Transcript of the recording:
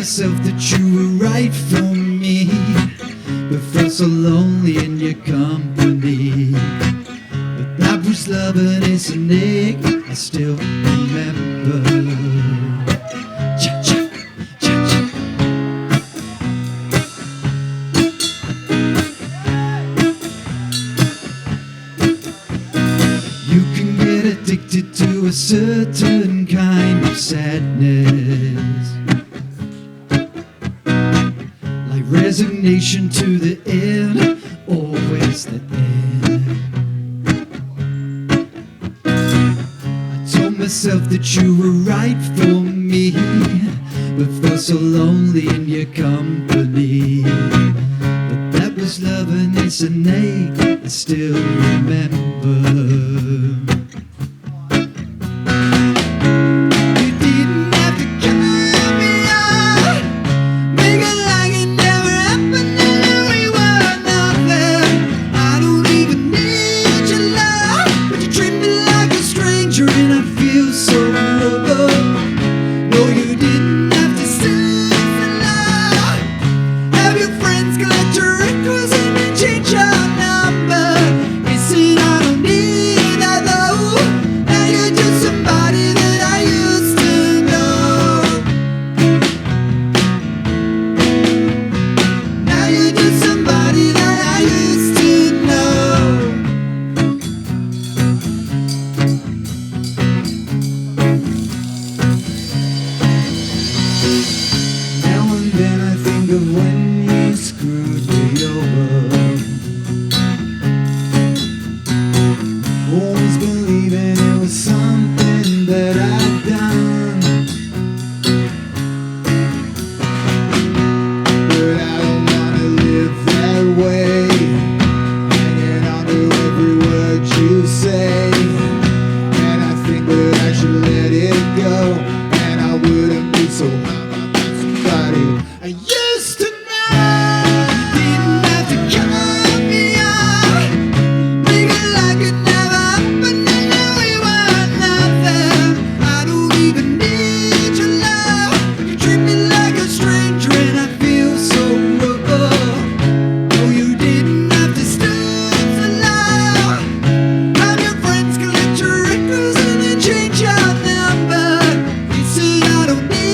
myself that you were right for me, but felt so lonely in your company. But that was love and it's an ache I still remember. Cha-cha, cha-cha. You can get addicted to a certain kind of sadness, like resignation to the end, always the end. I told myself that you were right for me, but felt so lonely in your company. But that was love and it's an ache I still remember. Of when you screwed me over, always believing it was something that I'd done, but I don't wanna live that way, hanging on to every word you say, and I think that I should let it go, and I wouldn't be so hard about somebody I used to. I don't need